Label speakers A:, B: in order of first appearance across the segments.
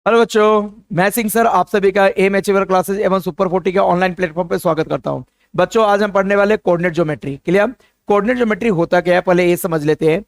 A: Hello बच्चों, मैं Singh sir आप सभी का एम अचीवर क्लासेस एवं सुपर 40 के ऑनलाइन प्लेटफॉर्म पे स्वागत करता हूं। बच्चों, आज हम पढ़ने वाले coordinate geometry. Clear? Coordinate geometry होता क्या है, पहले ये समझ लेते हैं।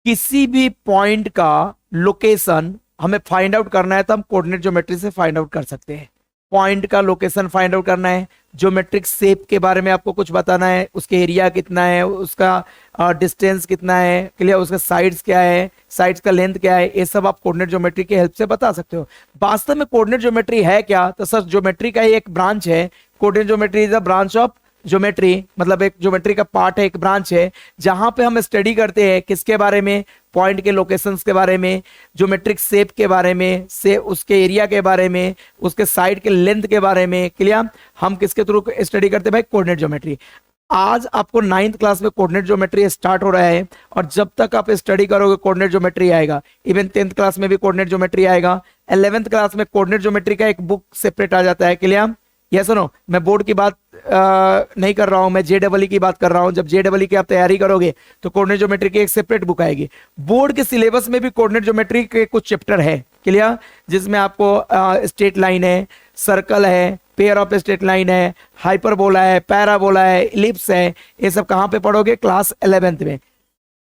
A: किसी भी पॉइंट का लोकेशन हमें फाइंड आउट करना है तो हम कोऑर्डिनेट ज्योमेट्री से फाइंड आउट कर सकते हैं। पॉइंट का लोकेशन फाइंड आउट करना है, ज्योमेट्रिक शेप के बारे में आपको कुछ बताना है, उसके एरिया कितना है, उसका डिस्टेंस कितना है, क्लियर, उसका साइड्स क्या है, साइड्स का लेंथ क्या है, ये सब आप कोऑर्डिनेट ज्योमेट्री की हेल्प से बता सकते हो। वास्तव में कोऑर्डिनेट ज्योमेट्री है क्या? तो सर ज्योमेट्री का ही एक ब्रांच है। Coordinate geometry is a branch of geometry, मतलब एक ज्योमेट्री का पार्ट है, एक ब्रांच है, जहां पे हम स्टडी करते हैं किसके बारे में, पॉइंट के लोकेशंस के बारे में, ज्योमेट्रिक शेप के बारे में, से उसके एरिया के बारे में, उसके साइड के लेंथ के बारे में। क्लियर? हम किसके थ्रू स्टडी करते हैं भाई? Coordinate geometry. आज आपको 9th क्लास में कोऑर्डिनेट ज्योमेट्री स्टार्ट हो रहा है और जब तक आप स्टडी करोगे कोऑर्डिनेट ज्योमेट्री आएगा। इवन 10th क्लास में भी कोऑर्डिनेट ज्योमेट्री आएगा। 11th क्लास में कोऑर्डिनेट ज्योमेट्री का एक बुक सेपरेट आ जाता है। क्लियर? ये सुनो, मैं बोर्ड की बात नहीं कर रहा हूं, मैं JEE की बात कर रहा हूं। जब JEE की आप तैयारी करोगे तो कोऑर्डिनेट ज्योमेट्री की एक सेपरेट बुक आएगी। बोर्ड के सिलेबस में भी कोऑर्डिनेट ज्योमेट्री के कुछ चैप्टर है। क्लियर? जिसमें आपको स्ट्रेट लाइन है, सर्कल है, पेयर ऑफ स्ट्रेट लाइन है, हाइपरबोला है, पैराबोला है, इलिप्स है। ये सब कहां पे पढ़ोगे? क्लास 11th में।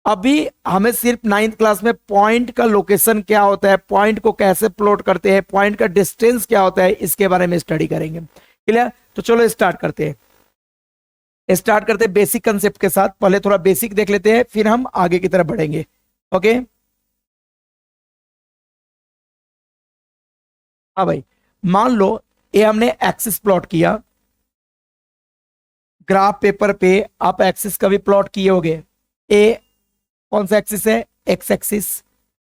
A: अभी हमें सिर्फ 9th क्लास में पॉइंट का लोकेशन क्या होता है, पॉइंट को कैसे प्लॉट करते हैं, पॉइंट का डिस्टेंस क्या होता है, इसके बारे में स्टडी करेंगे। क्लियर? तो चलो स्टार्ट करते हैं बेसिक कंसेप्ट के साथ। पहले थोड़ा बेसिक देख लेते हैं, फिर हम आगे की तरफ बढ़ेंगे। ओके? हाँ भाई, मान लो ये हमने एक्सिस प्लॉट किया। ग्राफ पेपर पे आप एक्सिस का भी प्लॉट किए होंगे। ए कौन सा एक्सिस है? X axis,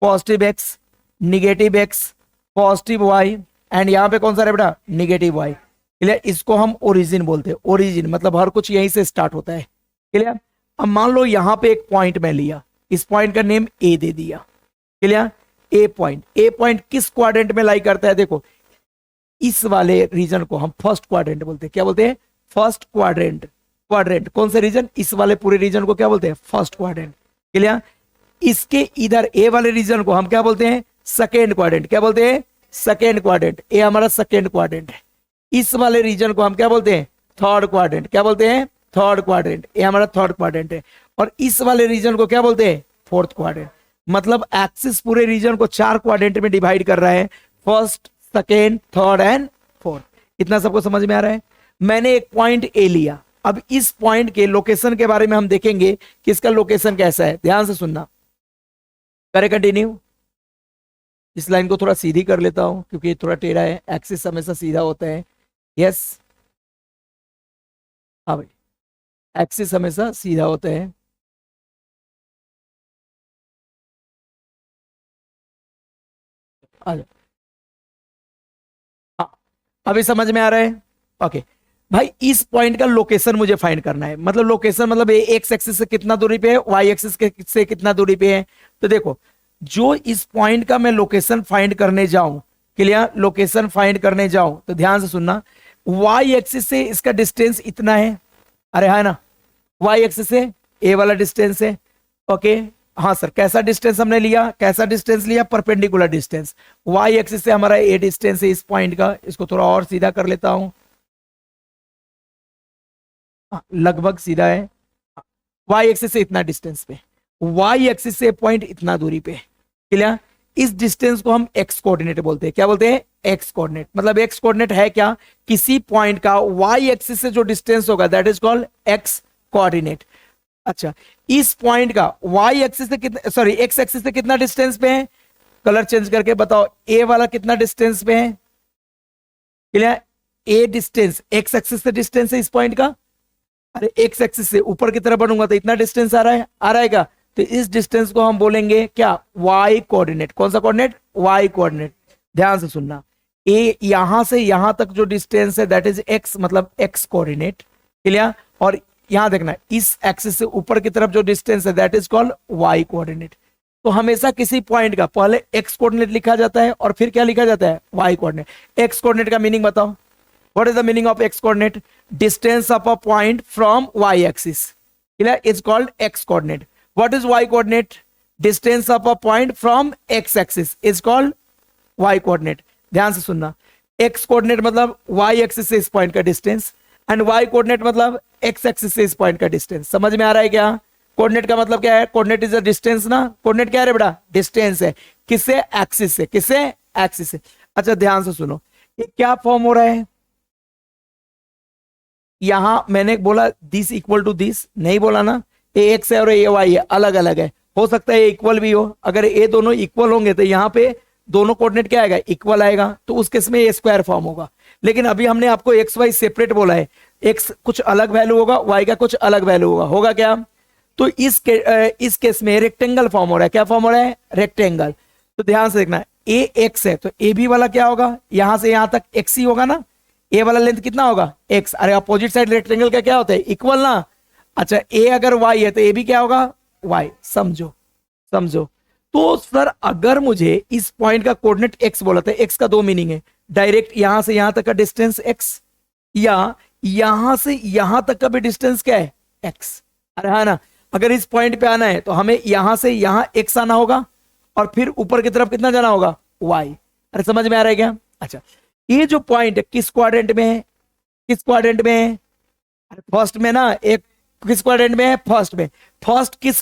A: positive x, negative x, positive y, and यहां पे कौन सा है बेटा? Negative y. क्लियर? इसको हम ओरिजिन बोलते हैं। ओरिजिन मतलब हर कुछ यहीं से स्टार्ट होता है। क्लियर? अब मान लो यहां पे एक पॉइंट मैं लिया, इस पॉइंट का नेम ए दे दिया। क्लियर? ए पॉइंट किस क्वाड्रेंट में लाई करता है? देखो, इस वाले रीजन को हम फर्स्ट क्वाड्रेंट बोलते हैं। क्या बोलते हैं? First quadrant. क्वाड्रेंट कौन से रीजन? इस वाले पूरे रीजन को क्या बोलते हैं? First quadrant. क्लियर? इसके इधर ए वाले रीजन को हम क्या बोलते हैं? Second quadrant. क्या बोलते हैं? Second quadrant. ए हमारा सेकेंड क्वाड्रेंट है। इस वाले रीजन को हम क्या बोलते हैं? Third quadrant. क्या बोलते हैं? Third quadrant. ये हमारा थर्ड क्वाड्रेंट है। और इस वाले रीजन को क्या बोलते हैं? Fourth quadrant. मतलब एक्सिस पूरे रीजन को 4 क्वाड्रेंट में डिवाइड कर रहा है, first, second, third and fourth. इतना सबको समझ में आ रहा है? मैंने एक पॉइंट ए लिया। अब इस पॉइंट के लोकेशन के बारे में हम देखेंगे कि इसका लोकेशन कैसा है। ध्यान से सुनना। करे कंटिन्यू। इस लाइन को थोड़ा सीधी कर लेता हूं क्योंकि ये थोड़ा टेढ़ा है, एक्सिस हमेशा सीधा होता है। यस, हाँ भाई, एक्सिस हमेशा सीधा होता है। आ जाओ। हाँ, अभी समझ में आ रहा है? ओके भाई, इस पॉइंट का लोकेशन मुझे फाइंड करना है। मतलब लोकेशन मतलब एक्स एक्सिस से कितना दूरी पे है, वाई एक्सिस से कितना दूरी पे है। तो देखो, जो इस पॉइंट का मैं लोकेशन फाइंड करने जाऊं, क्लियर, लोकेशन फाइंड करने जाऊं, तो ध्यान से सुनना। वाई एक्सिस से इसका डिस्टेंस इतना है। अरे है ना, वाई एक्सिस से ए वाला डिस्टेंस है। ओके, हाँ सर, कैसा डिस्टेंस हमने लिया? कैसा डिस्टेंस लिया? Perpendicular distance. वाई एक्सिस से हमारा ए डिस्टेंस है इस पॉइंट का। इसको थोड़ा और सीधा कर लेता हूं। लगभग सीधा है। वाई एक्सिस से इतना डिस्टेंस पे, वाई एक्सिस से पॉइंट इतना दूरी पे। क्लियर? इस डिस्टेंस को हम एक्स कोऑर्डिनेट बोलते हैं। क्या बोलते हैं? X coordinate. मतलब एक्स कोऑर्डिनेट है क्या? किसी पॉइंट का वाई एक्सिस से जो डिस्टेंस होगा that is called x coordinate. अच्छा, इस पॉइंट का वाई एक्सिस से कितना, सॉरी, एक्स एक्सिस से कितना डिस्टेंस पे है? कलर चेंज करके बताओ, ए वाला कितना डिस्टेंस पे है? क्लियर? ए डिस्टेंस एक्स एक्सिस से डिस्टेंस है इस पॉइंट का। अरे एक्स एक्सिस से ऊपर की तरफ बढ़ूंगा तो इतना डिस्टेंस आ रहा है, आ रहा है क्या? तो इस डिस्टेंस को हम बोलेंगे क्या? Y coordinate. कौन सा कोऑर्डिनेट? Y coordinate. ध्यान से सुनना, ए यहां से यहां तक जो डिस्टेंस है दैट इज एक्स, मतलब एक्स कोऑर्डिनेट। क्लियर? और यहां देखना, इस एक्सिस से ऊपर की तरफ जो डिस्टेंस है that is called y coordinate. तो हमेशा किसी पॉइंट का पहले एक्स कोऑर्डिनेट लिखा जाता है और फिर क्या लिखा जाता है? Y coordinate. एक्स कोऑर्डिनेट का मीनिंग बताओ। What is the meaning of x coordinate? Distance of a point from y axis. Clear? It's called x coordinate. What is y coordinate? Distance of a point from x axis is called y coordinate. ध्यान से सुनना, x coordinate मतलब Y axis से इस point का distance, and Y coordinate मतलब x axis से इस पॉइंट का डिस्टेंस। समझ में आ रहा है क्या? कोऑर्डिनेट का मतलब क्या है? कोऑर्डिनेट इज अ डिस्टेंस ना, कोऑर्डिनेट क्या है बेटा? डिस्टेंस है। किससे? एक्सिस से। किससे? एक्सिस से। अच्छा ध्यान से सुनो, ये क्या फॉर्म हो रहा है? यहां मैंने बोला दिस इक्वल टू दिस, नहीं बोला ना? ये एक्स है और ये वाई है, अलग अलग है। हो सकता है ये इक्वल भी हो, अगर ये दोनों इक्वल होंगे तो यहाँ पे दोनों कोऑर्डिनेट क्या आएगा? इक्वल आएगा, तो उस केस में ये स्क्वायर फॉर्म होगा। लेकिन अभी हमने आपको एक्स वाई सेपरेट बोला है, एक्स कुछ अलग वैल्यू होगा, वाई का कुछ अलग वैल्यू होगा। होगा क्या? तो इस केस में रेक्टेंगल फॉर्म हो रहा है। क्या फॉर्म हो रहा है? रेक्टेंगल। तो ध्यान से देखना, ए एक्स है तो ए बी वाला क्या होगा? यहां से यहां तक एक्स ही होगा ना। ए वाला लेंथ कितना होगा? एक्स। अरे अपोजिट साइड रेक्टेंगल का क्या होता है? इक्वल ना। अच्छा ए अगर वाई है तो ए भी क्या होगा? वाई। समझो समझो। तो सर अगर मुझे इस पॉइंट का कोऑर्डिनेट एक्स बोला था, एक्स का दो मीनिंग है, डायरेक्ट यहां से यहां तक का डिस्टेंस एक्स, या यहां से यहां तक का भी डिस्टेंस क्या है? एक्स। अरे हाँ ना, अगर इस पॉइंट पे आना है तो हमें यहां से यहां एक्स आना होगा और फिर ऊपर की तरफ कितना जाना होगा? वाई। अरे समझ में आ रहा है क्या? अच्छा, ये जो पॉइंट है किस क्वाड्रेंट में है? किस क्वाड्रेंट में है? फर्स्ट में ना। एक किस क्वाड्रेंट में है? फर्स्ट में। फर्स्ट किस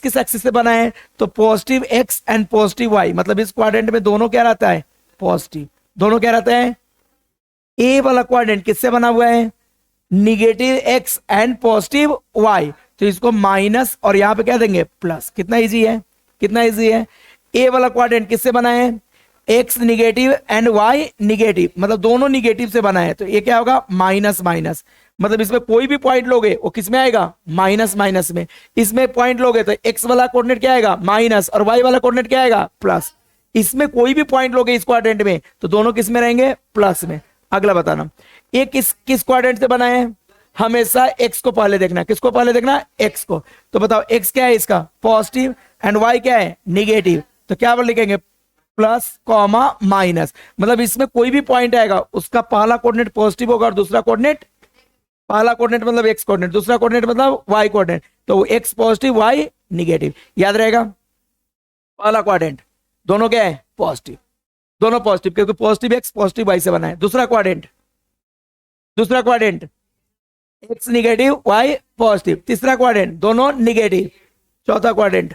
A: किस एक्सिस से बना है? तो positive x and positive y, मतलब इस क्वाड्रेंट में दोनों क्या रहता है? पॉजिटिव। दोनों क्या रहता है? ए वाला क्वाड्रेंट किससे बना हुआ है? Negative x and positive y. तो इसको माइनस और यहां पे क्या देंगे? प्लस। कितना इजी है? कितना इजी है? ए वाला क्वाड्रेंट किससे बना है? X negative and y negative, मतलब दोनों निगेटिव से बना है, तो ये क्या होगा? Minus minus. मतलब इसमें कोई भी पॉइंट लोगे वो किस में आएगा? माइनस माइनस में। इसमें पॉइंट लोगे तो एक्स वाला कोऑर्डिनेट क्या आएगा? माइनस, और वाई वाला कोऑर्डिनेट क्या आएगा? प्लस। इसमें कोई भी पॉइंट लोगे इस क्वाड्रेंट में तो दोनों किस में रहेंगे? प्लस में। अगला बताना, ये किस किस क्वाड्रेंट से बना है? हमेशा एक्स को पहले देखना। किसको पहले देखना? एक्स को। तो बताओ एक्स क्या है इसका? पॉजिटिव, एंड वाई क्या है? निगेटिव। तो क्या लिखेंगे? Plus comma minus. मतलब इसमें कोई भी पॉइंट आएगा उसका पहला कोऑर्डिनेट पॉजिटिव होगा और दूसरा कोऑर्डिनेट, पहला कोऑर्डिनेट मतलब एक्स कोऑर्डिनेट, दूसरा कोऑर्डिनेट मतलब वाई कोऑर्डिनेट। तो एक्स पॉजिटिव वाई निगेटिव, याद रहेगा। पहला क्वाड्रेंट दोनों क्या है? पॉजिटिव। दोनों पॉजिटिव क्योंकि पॉजिटिव एक्स पॉजिटिव वाई से बना है। दूसरा क्वाड्रेंट, दूसरा quadrant x negative y positive. तीसरा क्वाड्रेंट दोनों निगेटिव। चौथा क्वाड्रेंट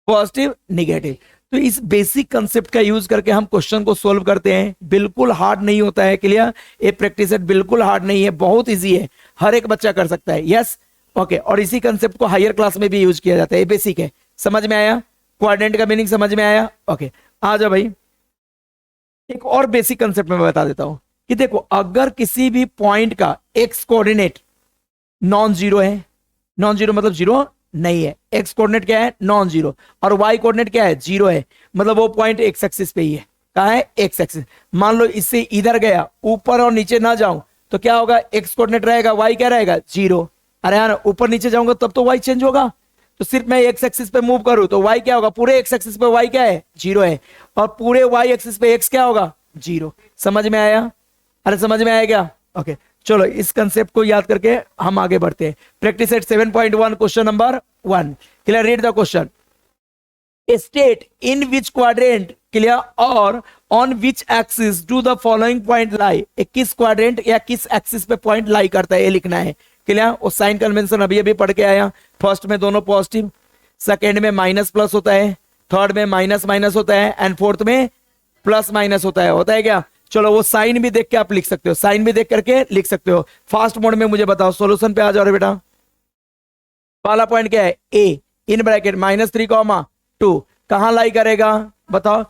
A: पॉजिटिव निगेटिव। तो इस बेसिक कंसेप्ट का यूज करके हम क्वेश्चन को सोल्व करते हैं। बिल्कुल हार्ड नहीं होता है, क्लियर? ये प्रैक्टिस सेट बिल्कुल हार्ड नहीं है, बहुत इजी है, हर एक बच्चा कर सकता है। Yes, okay. और इसी कंसेप्ट को हायर क्लास में भी यूज किया जाता है। ये बेसिक है, समझ में आया? क्वाड्रेंट का मीनिंग समझ में आया? ओके, आ जाओ भाई। एक और बेसिक कंसेप्ट में बता देता हूं कि देखो, अगर किसी भी पॉइंट का एक्स कोऑर्डिनेट नॉन जीरो है, नॉन जीरो मतलब जीरो नहीं है, एक्स कोऑर्डिनेट क्या है? नॉन जीरो, और वाई कोऑर्डिनेट क्या है? जीरो है, मतलब वो पॉइंट एक्स एक्सिस पे ही है। कहाँ है? X axis. मान लो इससे इधर गया, ऊपर और नीचे ना जाऊं तो क्या होगा? एक्स कोऑर्डिनेट रहेगा, वाई क्या रहेगा? जीरो। अरे यार ऊपर नीचे जाऊंगा तब तो वाई चेंज होगा। तो सिर्फ मैं एक्स एक्सिस पे मूव करूं तो वाई क्या होगा? पूरे एक्स एक्सिस पे वाई क्या है? जीरो है, और पूरे वाई एक्सिस पे एक्स क्या होगा? जीरो। समझ में आया? अरे समझ में आया क्या? ओके, चलो इस कंसेप्ट को याद करके हम आगे बढ़ते हैं। Practice at 7.1 question number 1। Clear? Read the question. State in which quadrant, clear, और on which axis do the following point lie. किस क्वाड्रेंट या किस एक्सिस पे पॉइंट लाई करता है, ये लिखना है। क्लियर? और साइन कन्वेंशन अभी अभी पढ़ के आया। फर्स्ट में दोनों पॉजिटिव, सेकेंड में माइनस प्लस होता है, थर्ड में माइनस माइनस होता है, एंड फोर्थ में प्लस माइनस होता है। होता है क्या? चलो वो साइन भी देख के आप लिख सकते हो, साइन भी देख करके लिख सकते हो। फास्ट मोड में मुझे बताओ, सॉल्यूशन पे आ जाओ रे बेटा। पहला पॉइंट क्या है? ए इन ब्रैकेट -3, कहां लाई करेगा? बताओ।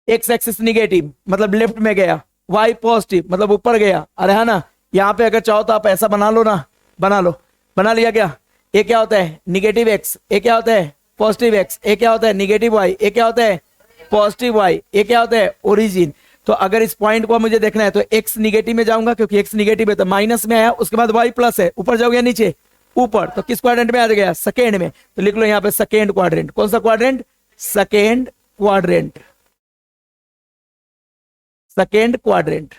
A: एक्स एक्सिस निगेटिव मतलब लेफ्ट में गया, वाई पॉजिटिव मतलब ऊपर गया। अरे है ना, यहां पे अगर चाहो तो आप ऐसा बना लो ना, बना लो। बना लिया क्या? ए क्या होता है? Negative x. ए क्या होता है? Positive x. ए क्या होता है? Negative Y. ए क्या होता है? Positive Y. ए क्या होता है? ओरिजिन। तो अगर इस पॉइंट को मुझे देखना है तो एक्स निगेटिव में जाऊंगा क्योंकि एक्स निगेटिव है, तो माइनस में आया, उसके बाद वाई प्लस है, ऊपर जाओगे नीचे? ऊपर। तो किस क्वाड्रेंट में आ गया? सेकेंड में। तो लिख लो यहाँ पे सेकेंड क्वाड्रेंट। कौन सा quadrant? Second quadrant. Second quadrant,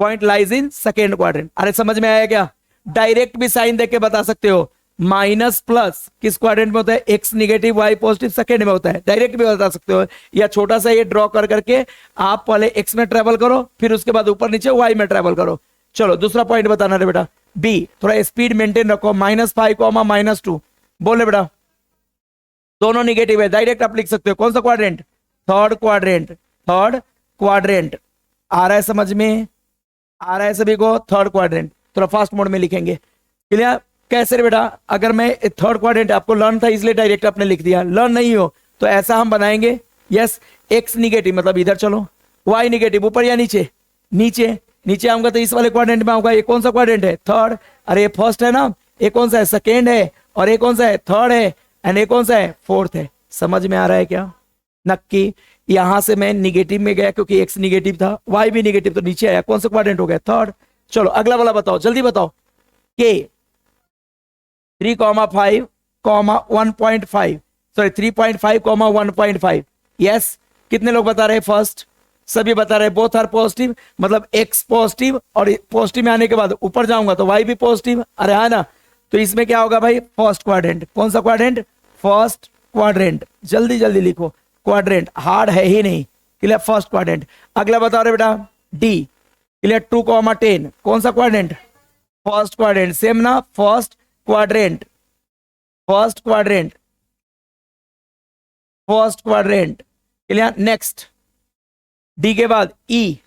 A: point lies in second quadrant. अरे समझ में आया क्या? डायरेक्ट भी साइन देख के बता सकते हो, माइनस प्लस किस क्वाड्रेंट में होता है, x negative y positive second में होता है। डायरेक्ट भी बता सकते हो, या छोटा सा ये ड्रॉ कर करके आप पहले एक्स में ट्रेवल करो, फिर उसके बाद ऊपर नीचे वाई में ट्रेवल करो। चलो दूसरा पॉइंट बताना रे बेटा, बी, थोड़ा स्पीड मेंटेन रखो, -5 -2 बोले बेटा, दोनों निगेटिव है, डायरेक्ट आप लिख सकते हो। कौन सा quadrant, third quadrant, third quadrant. आ रहा है समझ में, आ रहा है सभी को, थर्ड क्वाड्रेंट। थोड़ा फास्ट मोड में लिखेंगे, क्लियर। कैसे रे बेटा, अगर मैं थर्ड क्वाड्रेंट, आपको लर्न था इसलिए डायरेक्ट आपने लिख दिया, लर्न नहीं हो तो ऐसा हम बनाएंगे, यस, एक्स निगेटिव मतलब इधर चलो, वाई निगेटिव ऊपर या नीचे, नीचे, नीचे आऊंगा तो इस वाले क्वाड्रेंट में आऊंगा। ये कौन सा क्वाड्रेंट है, थर्ड। अरे ये फर्स्ट है ना, ये कौन सा है, सेकेंड है, और ये कौन सा है, थर्ड है, एंड ये कौन सा है, फोर्थ है। समझ में आ रहा है क्या, नक्की। यहां से मैं निगेटिव में गया क्योंकि एक्स निगेटिव था, वाई भी निगेटिव, तो नीचे आया, कौन सा क्वाड्रेंट हो गया, थर्ड। चलो अगला वाला बताओ, जल्दी बताओ, के 3,5, 1.5, सॉरी 3.5, 1.5, यस। कितने लोग बता रहे हैं, फर्स्ट, सभी बता रहे हैं, बोथ आर पॉजिटिव, मतलब एक्स पॉजिटिव, और पॉजिटिव में आने के बाद ऊपर जाऊंगा तो वाई भी पॉजिटिव, अरे है ना। तो इसमें क्या होगा भाई, फर्स्ट क्वाड्रेंट। कौन सा क्वाड्रेंट, फर्स्ट क्वाड्रेंट, जल्दी जल्दी लिखो, क्वाड्रेंट हार्ड है ही नहीं, क्लियर, फर्स्ट क्वाड्रेंट। अगला बताओ रे बेटा, डी, क्लियर, 2,10, कौन सा क्वाड्रेंट, फर्स्ट क्वाड्रेंट, सेम ना, first quadrant, first quadrant, first quadrant, clear. Next, D के बाद ई,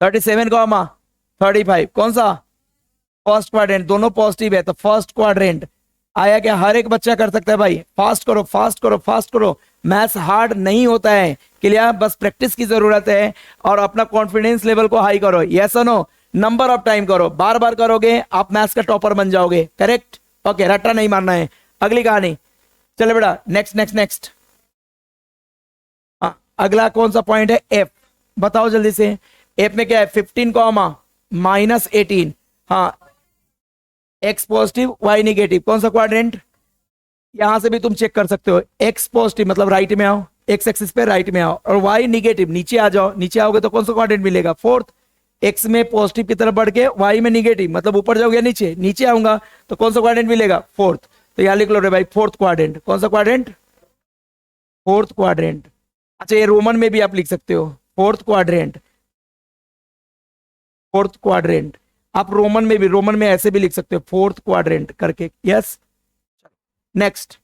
A: 37,35, कौन सा, फर्स्ट क्वाड्रेंट, दोनों पॉजिटिव है तो फर्स्ट क्वाड्रेंट आया क्या। हर एक बच्चा कर सकता है भाई, फास्ट करो, फास्ट करो, फास्ट करो, मैथ्स हार्ड नहीं होता है, क्लियर, बस प्रैक्टिस की जरूरत है, और अपना कॉन्फिडेंस लेवल को हाई करो, यस और नो, नंबर ऑफ टाइम करो, बार बार करोगे आप मैथ्स का टॉपर बन जाओगे, करेक्ट, ओके, रट्टा नहीं मारना है। अगली कहानी, चले बेटा, नेक्स्ट नेक्स्ट नेक्स्ट, अगला कौन सा पॉइंट है, एफ, बताओ जल्दी से। एफ में क्या है, 15, -18, हाँ, एक्स पॉजिटिव वाई निगेटिव, कौन सा क्वाड्रेंट, यहां से भी तुम चेक कर सकते हो, एक्स पॉजिटिव मतलब राइट में आओ, एक्स एक्सिस पे राइट में आओ, और वाई निगेटिव नीचे आ जाओ, नीचे आओगे तो कौन सा क्वाड्रेंट मिलेगा, फोर्थ। एक्स में पॉजिटिव की तरफ बढ़ के वाई में निगेटिव, मतलब ऊपर जाओगे नीचे, नीचे आऊंगा तो कौन सा क्वाड्रेंट मिलेगा, फोर्थ। तो यहां लिख लो रे भाई, फोर्थ क्वाड्रेंट, कौन सा क्वाड्रेंट, फोर्थ क्वाड्रेंट। अच्छा ये रोमन में भी आप लिख सकते हो, फोर्थ क्वाड्रेंट, फोर्थ क्वाड्रेंट, आप रोमन में भी, रोमन में ऐसे भी लिख सकते हो, फोर्थ क्वाड्रेंट करके, यस। नेक्स्ट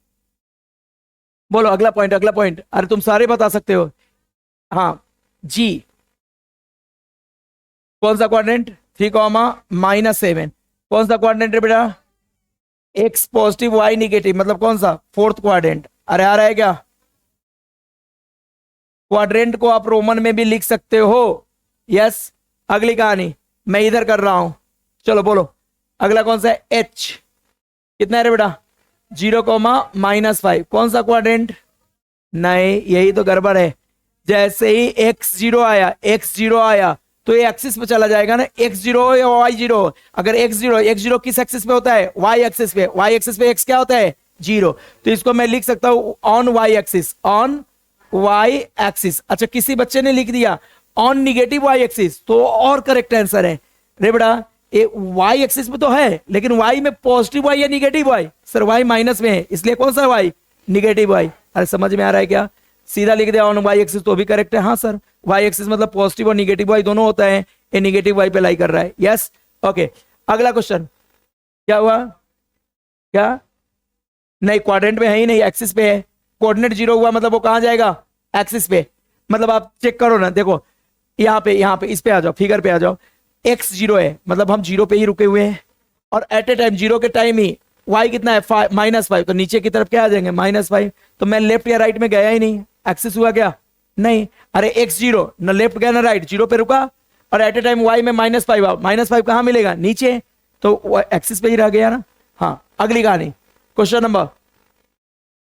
A: बोलो, अगला पॉइंट, अगला पॉइंट, अरे तुम सारे बता सकते हो, हाँ, जी, कौन सा क्वाड्रेंट, 3, -7, कौन सा क्वाड्रेंट है बेटा, एक्स पॉजिटिव वाई निगेटिव, मतलब कौन सा, फोर्थ क्वाड्रेंट। अरे आ रहा है क्या, क्वाड्रेंट को आप रोमन में भी लिख सकते हो, यस। अगली कहानी मैं इधर कर रहा हूं, चलो बोलो, अगला कौन सा है, एच, कितना है रे बेटा, 0, -5, कौन सा क्वाड्रेंट, नहीं यही तो गड़बड़ है, जैसे ही x0 आया, x0 आया तो ये एक्सिस पे चला जाएगा ना, x0 या y0, अगर x0 किस एक्सिस पे होता है, y एक्सिस पे, y एक्सिस पे x क्या होता है, 0, तो इसको मैं लिख सकता हूं on y axis, on y axis. अच्छा किसी बच्चे ने लिख दिया ऑन निगेटिव y एक्सिस, तो और करेक्ट आंसर है रे बेटा, ये y एक्सिस में तो है लेकिन y में पॉजिटिव y या negative y, sir y minus में है इसलिए कौन सा y, निगेटिव y। अरे समझ में आ रहा है क्या, सीधा लिख दिया ऑन y एक्सिस तो भी करेक्ट है, हाँ सर, y एक्सिस मतलब पॉजिटिव और निगेटिव y दोनों होता है, ये निगेटिव y पे लाई कर रहा है, यस, ओके। अगला क्वेश्चन क्या हुआ, क्या, नहीं क्वाड्रेंट में है ही नहीं, एक्सिस पे है, कोऑर्डिनेट 0 हुआ मतलब वो कहां जाएगा, एक्सिस पे, मतलब आप चेक करो ना, देखो यहाँ पे इस पे आ जाओ, फिगर पे आ जाओ, x 0 है मतलब हम 0 पे ही रुके हुए हैं, और एट ए टाइम 0 के टाइम ही y कितना है, -5, तो नीचे की तरफ क्या आ जाएंगे, -5, तो मैं लेफ्ट या राइट में गया ही नहीं, एक्सिस हुआ क्या, नहीं, अरे x 0 ना लेफ्ट गया ना राइट, 0 पे रुका, और एट ए टाइम y में -5 कहां मिलेगा, नीचे, तो एक्सिस पे ही रह गया ना। हाँ अगली कहानी, क्वेश्चन नंबर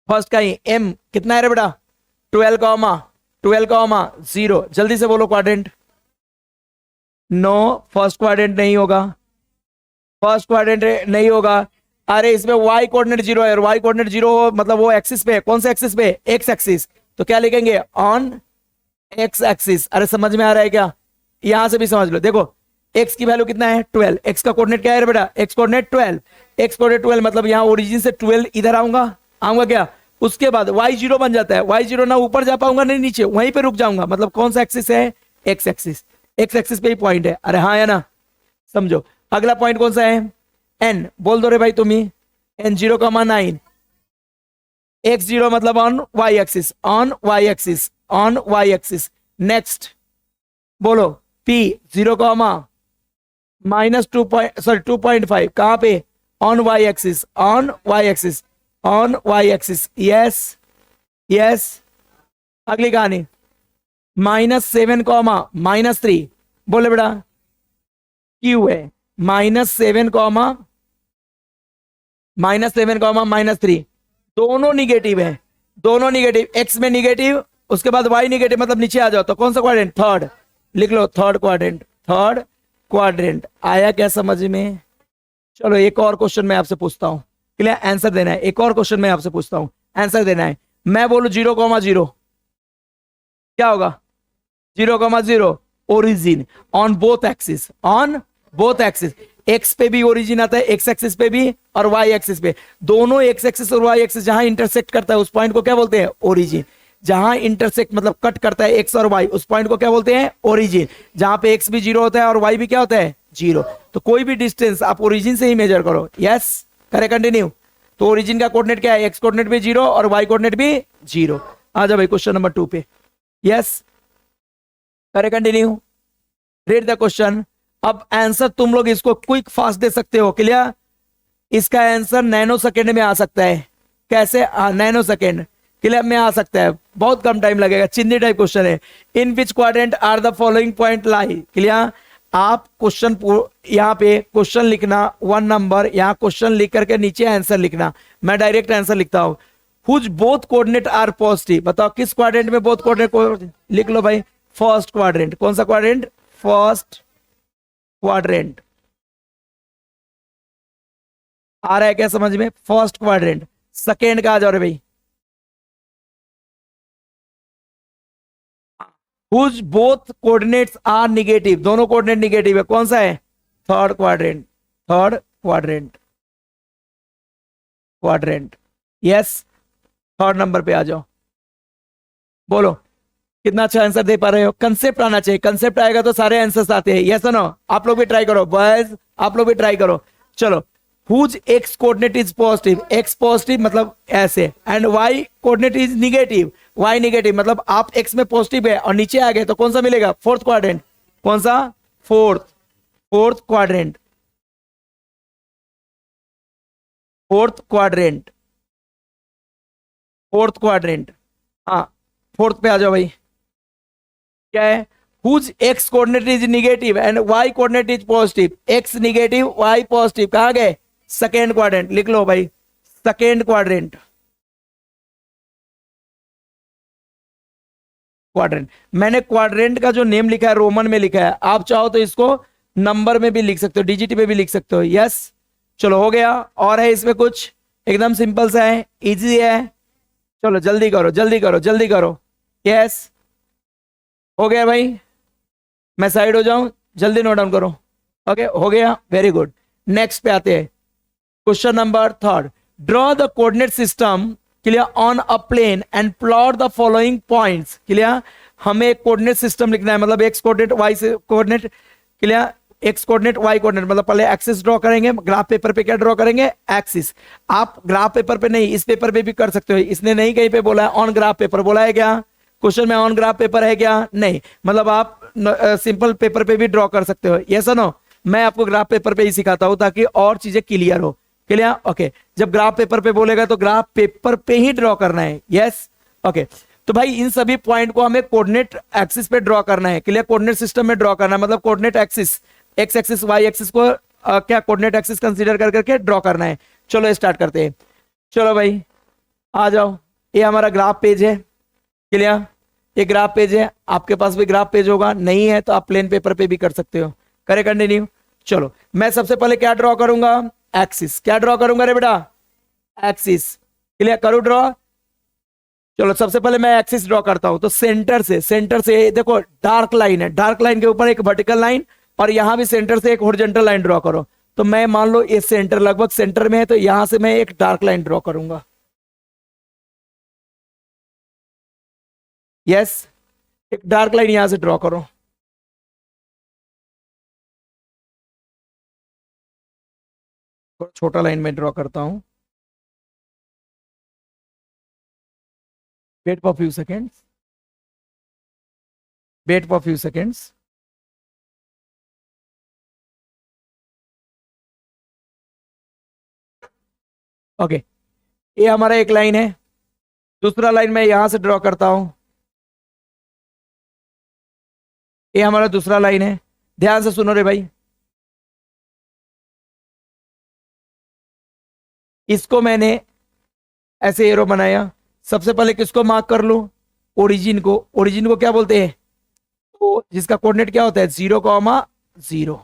A: फर्स्ट का ही m कितना है रे बेटा, 12, 0, जल्दी से बोलो क्वाड्रेंट, नो फर्स्ट क्वाड्रेंट नहीं होगा, फर्स्ट क्वाड्रेंट नहीं होगा, अरे इसमें y कोऑर्डिनेट 0 है, और y कोऑर्डिनेट 0 हो मतलब वो एक्सिस पे, कौन से एक्सिस पे, x एक्सिस, तो क्या लिखेंगे ऑन x एक्सिस। अरे समझ में आ रहा है क्या, यहां से भी समझ लो, देखो एक्स की वैल्यू कितना है 12, एक्स का कोऑर्डिनेट क्या है बेटा, एक्स कोऑर्डिनेट 12, एक्स कोऑर्डिनेट 12 मतलब यहाँ ओरिजिन से 12 इधर आऊंगा क्या, उसके बाद y 0 बन जाता है, y 0 ना ऊपर जा पाऊंगा नहीं नीचे, वहीं पे रुक जाऊंगा, मतलब कौन सा एक्सिस है, एक्स एक्सिस, एक्स एक्सिस पे ही पॉइंट है, अरे हाँ है ना, समझो। अगला पॉइंट कौन सा है, n, बोल दो रे भाई तुम ही, n 0,9, x 0 मतलब on y axis, on y axis, on y axis. Next बोलो p 0, -2.5 कहां पे, on y axis, on y axis, on y axis, yes yes. अगली कहानी -7, -3, बोले बेटा क्यू है, -7, -3 दोनों निगेटिव है, दोनों निगेटिव, एक्स में निगेटिव, उसके बाद वाई निगेटिव, मतलब नीचे आ जाओ, तो कौन सा क्वाड्रेंट, थर्ड, लिख लो थर्ड क्वाड्रेंट, थर्ड क्वाड्रेंट। आया क्या समझ में। चलो एक और क्वेश्चन मैं आपसे पूछता हूं, क्लियर, आंसर देना है, एक और क्वेश्चन मैं आपसे पूछता हूं, आंसर देना है। मैं बोलू 0,0 क्या होगा, 0,0 origin on both axis, on both axis, x पे भी ओरिजिन आता है, एक्स एक्सिस पे भी और वाई एक्सिस पे, दोनों एक्स एक्सिस और वाई एक्सिस जहां इंटरसेक्ट करता है उस पॉइंट को क्या बोलते हैं, ओरिजिन। जहां इंटरसेक्ट मतलब कट करता है एक्स और वाई, उस पॉइंट को क्या बोलते हैं, ओरिजिन। जहां पे एक्स भी 0 होता है और वाई भी क्या होता है, 0। तो कोई भी डिस्टेंस आप ओरिजिन से ही मेजर करो, यस करे, कंटिन्यू। तो ओरिजिन का कोऑर्डिनेट क्या है, एक्स कोऑर्डिनेट भी 0 और वाई कोऑर्डिनेट भी 0। आ जाओ भाई क्वेश्चन नंबर 2 पे, यस करे, कंटिन्यू, रीड द क्वेश्चन। अब आंसर तुम लोग इसको क्विक फास्ट दे सकते हो, क्लियर। इसका आंसर नैनो सेकेंड में आ सकता है, कैसे, नैनो सेकेंड क्लियर में आ सकता है, बहुत कम टाइम लगेगा, चिंदी टाइप क्वेश्चन है। In which quadrant are the following point lie, clear. आप क्वेश्चन यहाँ पे क्वेश्चन लिखना 1 नंबर, यहाँ क्वेश्चन लिख करके नीचे आंसर लिखना, मैं डायरेक्ट आंसर लिखता हूँ। Whose both coordinate are positive, बताओ किस क्वाड्रेंट में बोथ कोऑर्डिनेट, लिख लो भाई, फर्स्ट क्वाड्रेंट, कौन सा क्वाड्रेंट, फर्स्ट क्वाड्रेंट। आ रहा है क्या समझ में, फर्स्ट क्वाड्रेंट। सेकेंड का आ जाओ रे भाई, whose both coordinates are negative, दोनों कोऑर्डिनेट निगेटिव है, कौन सा है, third quadrant, third quadrant, quadrant, yes third number पे आ जाओ। बोलो कितना अच्छा आंसर दे पा रहे हो, कंसेप्ट आना चाहिए, कंसेप्ट आएगा तो सारे आंसर्स आते हैं, यस नो। आप लोग भी ट्राई करो बॉयज, आप लोग भी ट्राई करो। चलो, whose x coordinate is positive, x positive मतलब ऐसे, and Y coordinate is negative, y negative मतलब आप एक्स में पॉजिटिव है और नीचे आ गए तो कौन सा मिलेगा, फोर्थ क्वाड्रेंट, कौन सा, fourth quadrant, fourth quadrant, fourth quadrant, हाँ फोर्थ पे आ जाओ भाई। क्या है, whose x coordinate is negative and Y coordinate is positive, x negative y positive, कहां गए, सेकेंड क्वाड्रेंट, लिख लो भाई सेकेंड क्वाड्रेंट, क्वाड्रेंट। मैंने क्वाड्रेंट का जो नेम लिखा है रोमन में लिखा है, आप चाहो तो इसको नंबर में भी लिख सकते हो, डिजिट में भी लिख सकते हो, यस। चलो हो गया, और है इसमें कुछ, एकदम सिंपल सा है, इजी है, चलो जल्दी करो जल्दी करो जल्दी करो, यस हो गया भाई, मैं साइड हो जाऊं, जल्दी नोट डाउन करो, ओके हो गया, वेरी गुड। नेक्स्ट पे आते हैं, question number 3, draw the coordinate system, clear, on a plane and plot the following points, clear. हमें कोऑर्डिनेट सिस्टम लिखना है, मतलब एक्स कोऑर्डिनेट वाई से coordinate, clear, x coordinate y coordinate, मतलब पहले एक्सिस ड्रॉ करेंगे, ग्राफ पेपर पे क्या ड्रॉ करेंगे, एक्सिस। आप ग्राफ पेपर पे नहीं, इस पेपर पे भी कर सकते हो, इसने नहीं कहीं पे बोला है ऑन ग्राफ पेपर, बोला है क्या क्वेश्चन में, ऑन ग्राफ पेपर है क्या, नहीं, मतलब आप सिंपल पेपर पे भी ड्रॉ कर सकते हो, यस नो। मैं आपको ग्राफ पेपर पे ही सिखाता हूं ताकि और चीजें क्लियर हो, क्लियर, ओके। जब ग्राफ पेपर पे बोलेगा तो ग्राफ पेपर पे ही ड्रॉ करना है, यस ओके। तो भाई इन सभी पॉइंट को हमें कोऑर्डिनेट एक्सिस पे ड्रॉ करना है, क्लियर, कोऑर्डिनेट सिस्टम में ड्रॉ करना है, मतलब coordinate axis, X axis Y axis को क्या कोऑर्डिनेट एक्सिस कंसीडर कर करके ड्रॉ करना है। चलो स्टार्ट करते हैं, चलो भाई आ जाओ, ये हमारा ग्राफ पेज है, क्लियर, ये ग्राफ पेज है, आपके पास भी ग्राफ पेज होगा, नहीं है तो आप प्लेन पेपर पे भी कर सकते हो, करे कंटिन्यू। चलो मैं सबसे पहले क्या ड्रॉ करूंगा, एक्सिस, क्या ड्रॉ करूंगा रे बेटा, एक्सिस, क्लियर, करूं ड्रॉ। चलो सबसे पहले मैं एक्सिस ड्रॉ करता हूं, तो सेंटर से देखो डार्क लाइन है, डार्क लाइन के ऊपर एक वर्टिकल लाइन, और यहां भी सेंटर से एक हॉरिजॉन्टल लाइन ड्रॉ करो। तो मैं मान लो ये सेंटर लगभग सेंटर में है, तो यहां से मैं एक डार्क लाइन ड्रॉ करूंगा। यस, एक डार्क लाइन यहां से ड्रॉ करो। थोड़ा छोटा लाइन में ड्रॉ करता हूं। Wait for few seconds, wait for few seconds. Okay, ये हमारा एक लाइन है। दूसरा लाइन मैं यहां से ड्रॉ करता हूं। ये हमारा दूसरा लाइन है। ध्यान से सुनो रे भाई, इसको मैंने ऐसे एरो बनाया। सबसे पहले किसको मार्क कर लो? ओरिजिन को। ओरिजिन को क्या बोलते हैं? तो जिसका कोऑर्डिनेट क्या होता है? 0,0।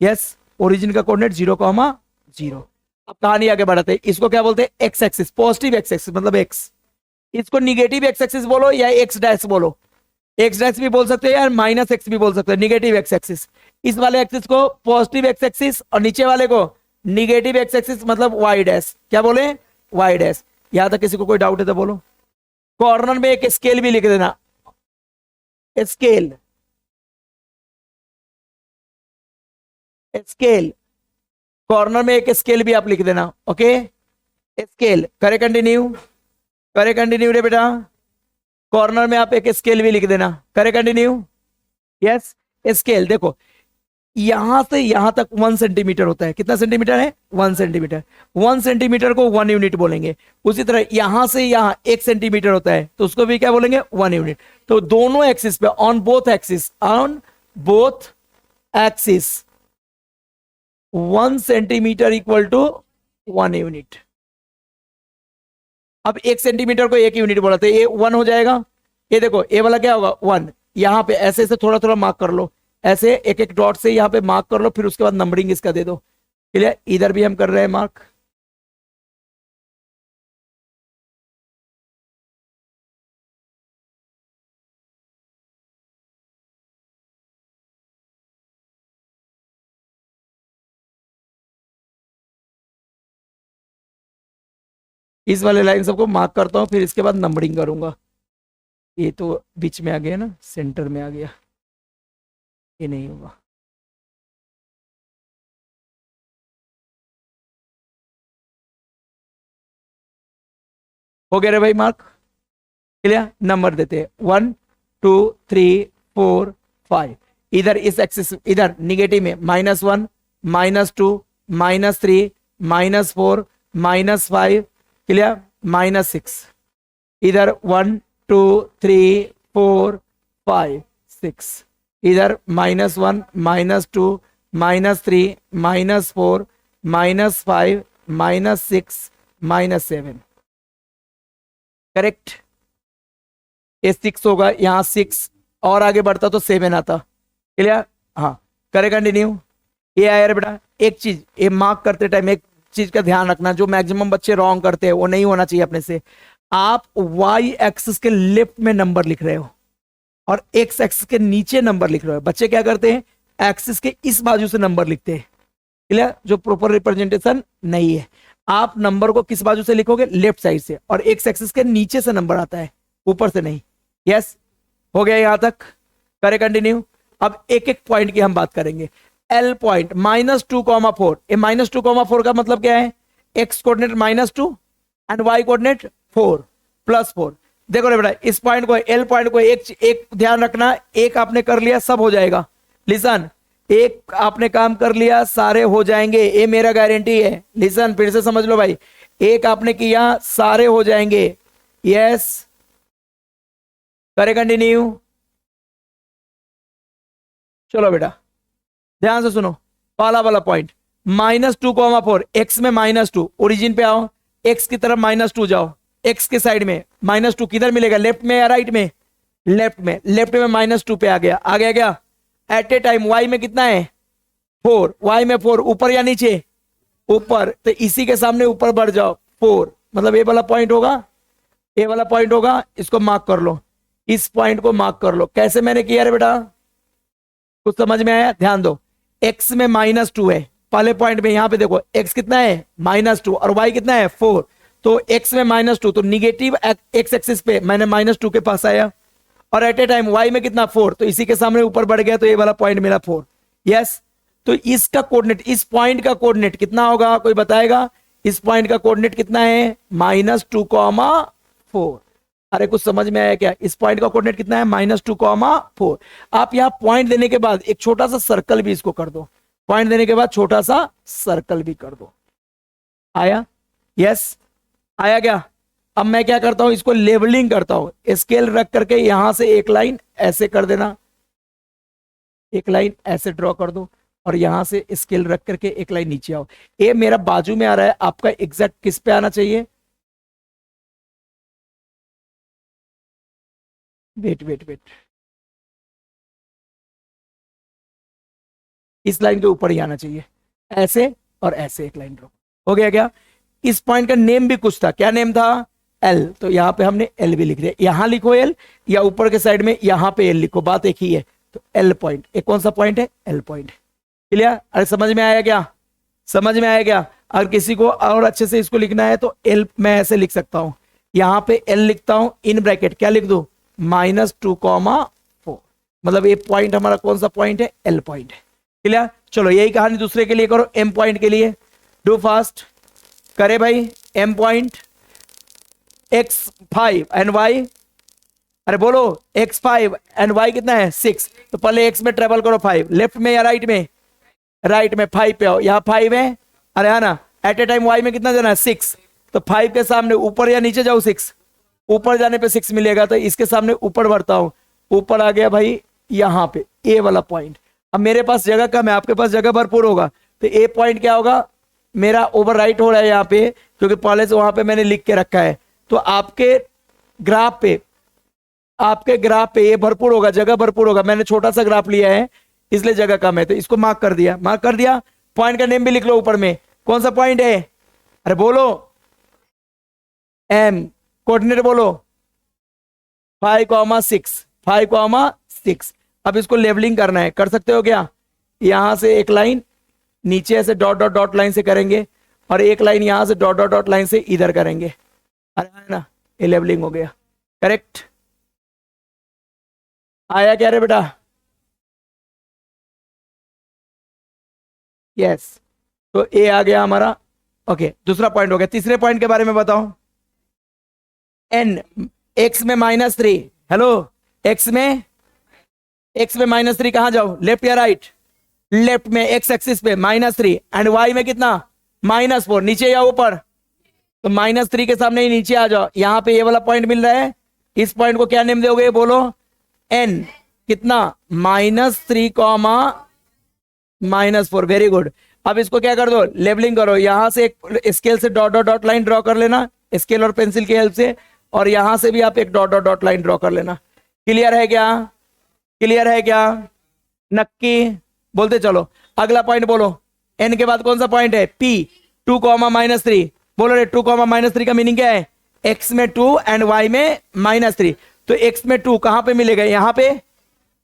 A: यस, ओरिजिन का कोऑर्डिनेट 0,0। अब कहानी आगे बढ़ाते हैं। इसको क्या बोलते हैं? X axis, positive x axis मतलब एक्स। इसको निगेटिव एक्स एक्सिस बोलो या एक्स डैश बोलो। एक्स डैश भी बोल सकते हो या माइनस एक्स भी बोल सकते हो, निगेटिव एक्स एक्सिस। इस वाले एक्सिस को पॉजिटिव एक्स एक्सिस और नीचे वाले को निगेटिव एक्स एक्सिस मतलब वाई डैश। क्या बोले? Y dash. यहां तक किसी को कोई डाउट है तो बोलो। कॉर्नर में एक स्केल भी लिख देना, स्केल, स्केल। कॉर्नर में एक स्केल भी आप लिख देना। Okay, scale. करे कंटिन्यू, करे कंटिन्यू रे बेटा। कॉर्नर में आप एक स्केल भी लिख देना। करे कंटिन्यू। Yes, scale. देखो यहां से यहां तक 1 सेंटीमीटर होता है। कितना सेंटीमीटर है? 1 सेंटीमीटर। 1 सेंटीमीटर को 1 यूनिट बोलेंगे। उसी तरह यहां से यहां 1 सेंटीमीटर होता है, तो उसको भी क्या बोलेंगे? 1 यूनिट। तो दोनों एक्सिस पे, on both axis, on both axis 1 centimetre equal to 1 unit. अब 1 सेंटीमीटर को 1 यूनिट बोला, तो ये 1 हो जाएगा। ये देखो, ये वाला क्या होगा? 1। यहां पे ऐसे ऐसे थोड़ा थोड़ा मार्क कर लो, ऐसे एक एक डॉट से यहां पे मार्क कर लो, फिर उसके बाद नंबरिंग इसका दे दो। क्लियर? इधर भी हम कर रहे हैं मार्क। इस वाले लाइन सबको मार्क करता हूं, फिर इसके बाद नंबरिंग करूंगा। ये तो बीच में आ गया ना, सेंटर में आ गया, ये नहीं होगा। हो गया रे भाई मार्क? क्लियर? नंबर देते हैं 1 2 3 4 5। इधर इस एक्सिस, इधर निगेटिव में -1 -2 -3 -4 -5। क्लियर? -6। इधर 1 2 3 4 5 6। इधर -1 -2 -3 -4 -5 -6 -7। करेक्ट? ये 6 होगा, यहाँ 6 और आगे बढ़ता तो 7 आता। क्लियर? हाँ, करे कंटिन्यू। ये आया रे बेटा। एक चीज ये मार्क करते टाइम एक चीज का ध्यान रखना, जो मैक्सिमम बच्चे रॉन्ग करते हैं वो नहीं होना चाहिए अपने से। आप वाई एक्सिस के लेफ्ट में नंबर लिख रहे हो और एक्स एक्सिस के नीचे नंबर लिख रहे हो। बच्चे क्या करते हैं? एक्सिस के इस बाजू से नंबर लिखते हैं। क्लियर? जो प्रॉपर रिप्रेजेंटेशन नहीं है। आप नंबर को किस बाजू से लिखोगे? लेफ्ट साइड से, और एक्स एक्सिस के नीचे से नंबर आता है, ऊपर से नहीं। यस, हो गया यहां तक? करे कंटिन्यू। अब एक एक पॉइंट की हम बात करेंगे। L point -2,4। ये -2,4 का मतलब क्या है? X coordinate -2 and Y coordinate 4 +4। देखो रे बेटा, इस पॉइंट को, एल पॉइंट को एक ध्यान रखना, एक आपने कर लिया सब हो जाएगा। लिसन, एक आपने काम कर लिया सारे हो जाएंगे, ये मेरा गारंटी है। लिसन, फिर से समझ लो भाई, एक आपने किया सारे हो जाएंगे। यस, करे कंटिन्यू। चलो बेटा ध्यान से सुनो, पहला वाला पॉइंट -2,4, एक्स में -2। ओरिजिन पे आओ, एक्स की तरफ -2 जाओ। एक्स के साइड में -2 किधर मिलेगा? लेफ्ट में या राइट में? लेफ्ट में। लेफ्ट में -2 पे आ गया। आ गया क्या? एट ए टाइम वाई में कितना है? 4। वाई में 4, ऊपर या नीचे? ऊपर। तो इसी के सामने ऊपर बढ़ जाओ, 4 मतलब ये वाला पॉइंट होगा, ये वाला पॉइंट होगा। इसको मार्क कर लो, इस पॉइंट को मार्क कर लो। कैसे मैंने किया रे बेटा? कुछ समझ में आया? ध्यान दो, x में -2 है पहले पॉइंट में, यहां पे देखो x कितना है -2 और y कितना है 4, तो x में -2 तो निगेटिव x एक्सिस पे मैंने -2 के पास आया, और एट ए टाइम y में कितना 4, तो इसी के सामने ऊपर बढ़ गया तो ये वाला पॉइंट मिला 4। यस, तो इसका कोऑर्डिनेट, इस पॉइंट का कोऑर्डिनेट कितना होगा, कोई बताएगा? इस पॉइंट का कोऑर्डिनेट कितना है -2,4। अरे कुछ समझ में आया क्या? इस पॉइंट का कोऑर्डिनेट कितना है -2,4। आप यहां पॉइंट देने के बाद एक छोटा सा सर्कल भी इसको कर दो, पॉइंट देने के बाद छोटा सा सर्कल भी कर दो। आया? यस, आया क्या? अब मैं क्या करता हूं, इसको लेवलिंग करता हूं, स्केल रख करके यहां से एक लाइन ऐसे कर देना, एक लाइन ऐसे ड्रॉ कर दो, और यहां से स्केल रख करके एक लाइन नीचे आओ। ये मेरा बाजू में आ रहा है, आपका एग्जैक्ट किस पे आना चाहिए? वेट वेट वेट, इस लाइन के ऊपर ही आना चाहिए, ऐसे और ऐसे एक लाइन ड्रॉ। हो गया क्या? इस पॉइंट का नेम भी कुछ था, क्या नेम था? एल, तो यहां पे हमने एल भी लिख दिया। यहां लिखो एल, या ऊपर के साइड में यहां पे एल लिखो, बात एक ही है। तो एल पॉइंट, एक कौन सा पॉइंट है? L point. क्लियर? अरे समझ में आया क्या? समझ में आया क्या? अगर किसी को और अच्छे से इसको लिखना है तो एल मैं ऐसे लिख सकता हूं, यहां पे एल लिखता हूं, इन ब्रैकेट क्या लिख दू -2,4, मतलब ये पॉइंट हमारा कौन सा पॉइंट है? एल पॉइंट है। क्लियर? चलो यही कहानी दूसरे के लिए करो, एम पॉइंट के लिए। डू फास्ट, करे भाई। M point x5 and y, अरे बोलो x5 एंड y कितना है 6, तो पहले x में ट्रेवल करो 5, लेफ्ट में या राइट में? राइट में 5 पे आओ, यहाँ 5 है, अरे है ना, एट ए टाइम y में कितना जाना है 6, तो 5 के सामने ऊपर या नीचे जाओ 6, ऊपर जाने पे 6 मिलेगा, तो इसके सामने ऊपर बढ़ता हूं, ऊपर आ गया भाई यहाँ पे ए वाला पॉइंट। अब मेरे पास जगह कम है, आपके पास जगह भरपूर होगा, तो ए पॉइंट क्या होगा मेरा? ओवर राइट हो रहा है यहाँ पे, क्योंकि पहले से वहां पे मैंने लिख के रखा है। तो आपके ग्राफ पे ये भरपूर होगा, जगह भरपूर होगा। मैंने छोटा सा ग्राफ लिया है इसलिए जगह कम है, तो इसको मार्क कर दिया, मार्क कर दिया। पॉइंट का नेम भी लिख लो ऊपर में, कौन सा पॉइंट है? अरे बोलो, एम। कोऑर्डिनेट बोलो 5,6, 5,6। अब इसको लेवलिंग करना है, कर सकते हो क्या? यहां से एक लाइन नीचे ऐसे डॉट डॉट डॉट लाइन से करेंगे, और एक लाइन यहां से डॉट डॉट डॉट लाइन से इधर करेंगे। अरे है ना, ये लेवलिंग हो गया। करेक्ट? आया क्या रे बेटा? यस, तो ए आ गया हमारा। ओके, दूसरा पॉइंट हो गया। तीसरे पॉइंट के बारे में बताओ। एन, एक्स में -3, हेलो, एक्स में -3 कहां जाओ, लेफ्ट या राइट? लेफ्ट में, एक्स एक्सिस पे -3, एंड वाई में कितना -4, नीचे या ऊपर? तो -3 के सामने ही नीचे आ जाओ, यहां पे ये वाला पॉइंट मिल रहा है, इस पॉइंट को क्या नेम दोगे बोलो? एन, कितना -3, -4, वेरी गुड। अब इसको क्या कर दो, लेबलिंग करो, यहां से एक स्केल से dot dot dot line draw कर लेना, स्केल और पेंसिल की हेल्प से, और यहां से भी आप एक dot dot dot line draw कर लेना। क्लियर है क्या? क्लियर है क्या? नक्की बोलते चलो। अगला पॉइंट बोलो, एन के बाद कौन सा पॉइंट है? पी, 2, -3, बोलो रे। 2, -3 का मीनिंग क्या है? एक्स में 2 एंड वाई में -3, तो एक्स में 2 कहां पे मिलेगा? यहां पे।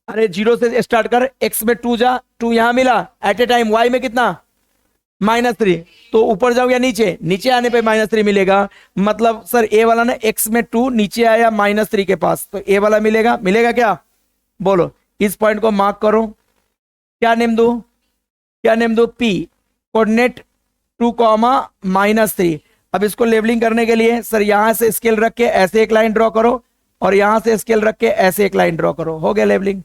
A: अरे जीरो से स्टार्ट कर, एक्स में 2 जा, 2 यहां मिला, एट ए टाइम वाई में कितना -3, तो ऊपर जाओ या नीचे? नीचे आने पे -3 मिलेगा, मतलब सर ए वाला ना एक्स में 2 नीचे आया -3 के पास, तो ए वाला मिलेगा। मिलेगा क्या? बोलो, इस पॉइंट को मार्क करो, क्या नेम दू? क्या नेम दू? P, coordinate 2, -3। अब इसको लेबलिंग करने के लिए सर यहां से स्केल रख के ऐसे एक लाइन ड्रॉ करो, और यहां से स्केल रख के ऐसे एक लाइन ड्रॉ करो, हो गया लेबलिंग।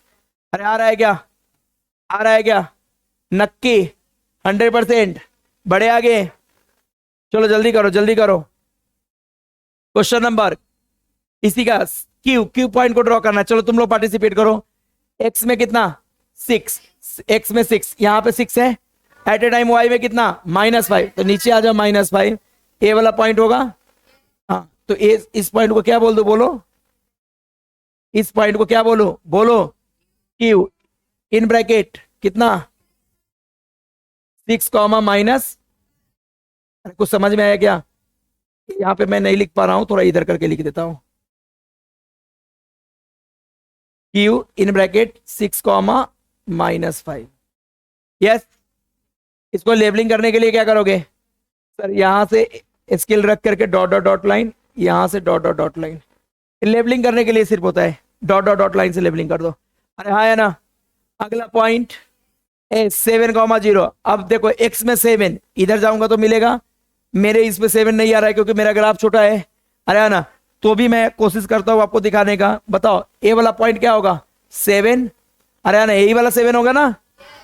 A: अरे आ रहा है क्या? आ रहा है क्या? नक्की 100%। बड़े आगे, चलो जल्दी करो जल्दी करो। क्वेश्चन नंबर इसी का क्यू पॉइंट को ड्रॉ करना है। चलो तुम लोग पार्टिसिपेट करो। एक्स में कितना 6, एक्स में 6, यहां पे 6 है, एट ए टाइम वाई में कितना -5, तो नीचे आ जाओ -5, ए वाला पॉइंट होगा। हाँ, तो इस पॉइंट को क्या बोल दो? बोलो, इस पॉइंट को क्या बोलो? बोलो क्यू, इन ब्रैकेट कितना 6, माइनस, कुछ समझ में आया क्या? यहां पे मैं नहीं लिख पा रहा हूं, थोड़ा इधर करके लिख देता हूं। क्यू इन ब्रैकेट 6, -5, यस, इसको लेबलिंग करने के लिए क्या करोगे सर, यहां से स्केल रख करके डॉट डॉट डॉट लाइन, यहां से dot dot dot line, labelling करने के लिए सिर्फ होता है डॉट डॉट डॉट लाइन से लेबलिंग कर दो। अरे हाँ है ना। अगला पॉइंट ए 7,0। अब देखो x में 7, इधर जाऊंगा तो मिलेगा, मेरे इस पे 7 नहीं आ रहा है क्योंकि मेरा ग्राफ छोटा है। अरे है ना, तो भी मैं कोशिश करता हूं आपको दिखाने का। बताओ ए वाला पॉइंट क्या होगा 7, अरे है ना यही वाला 7 होगा ना।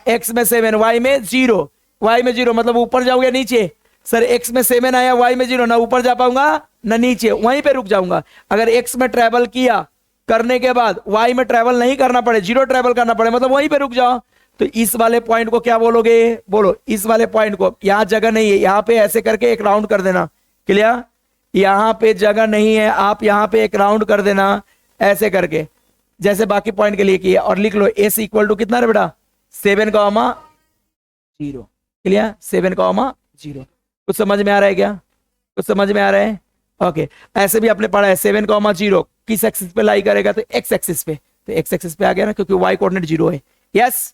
A: x में 7, y में 0, y में 0 मतलब ऊपर जाओगे नीचे। सर x में 7 आया, y में 0, ना ऊपर जा पाऊंगा ना नीचे, वहीं पे रुक जाऊंगा। अगर x में ट्रेवल किया करने के बाद y में ट्रेवल नहीं करना पड़े, 0 ट्रेवल करना पड़े, मतलब वहीं पे रुक जाओ। तो इस वाले पॉइंट को क्या बोलोगे, बोलो इस वाले पॉइंट को, यहां जगह नहीं है, यहां पे ऐसे करके एक राउंड कर देना। क्लियर, यहां पे जगह नहीं है, आप यहां पे एक राउंड कर देना ऐसे करके, जैसे बाकी पॉइंट के लिए किया, और लिख लो एस इक्वल टू कितना है बेटा 7,0। क्लियर, 7,0। कुछ समझ में आ रहा है क्या, कुछ समझ में आ रहा है? ओके, ऐसे भी आपने पढ़ा है 7,0 किस एक्सिस पे लाई करेगा, तो एक्स एक्सिस पे, तो एक्स एक्सिस पे आ गया ना, क्योंकि वाई कोऑर्डिनेट 0 है। यस,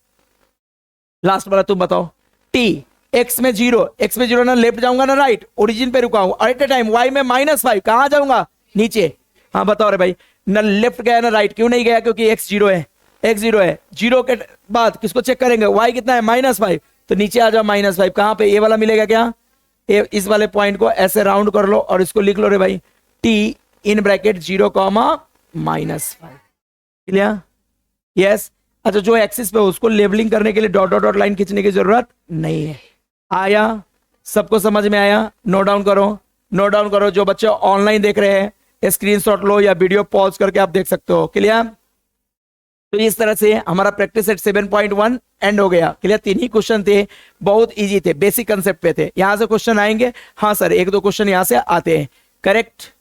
A: लास्ट वाला तुम बताओ, टी एक्स में 0, एक्स में 0 ना लेफ्ट जाऊंगा ना राइट, ओरिजिन पे रुका हूं, एट ए टाइम वाई में -5, कहां जाऊंगा नीचे। हाँ बताओ रे भाई, ना लेफ्ट गया ना राइट, क्यों नहीं गया, क्योंकि एक्स 0 है, एक्स 0 है, 0 के बाद किसको चेक करेंगे, वाई कितना है -5, तो नीचे आ जाओ -5, कहां पे, ए वाला मिलेगा क्या, इस वाले पॉइंट को ऐसे राउंड कर लो और इसको लिख लो रे भाई T in bracket 0, -5। Clear, yes. अच्छा, जो एक्सिस पे उसको लेबलिंग करने के लिए डॉट डॉट डॉट लाइन खींचने की जरूरत नहीं है। आया, सबको समझ में आया? नोट डाउन करो, नोट डाउन करो। जो बच्चे ऑनलाइन देख रहे हैं स्क्रीनशॉट लो या वीडियो पॉज करके आप देख सकते हो। क्लियर, तो इस तरह से हमारा प्रैक्टिस सेट 7.1 एंड हो गया। क्लियर, 3 ही क्वेश्चन थे, बहुत इजी थे, बेसिक कंसेप्ट पे थे। यहां से क्वेश्चन आएंगे, हाँ सर 1-2 क्वेश्चन यहां से आते हैं, करेक्ट।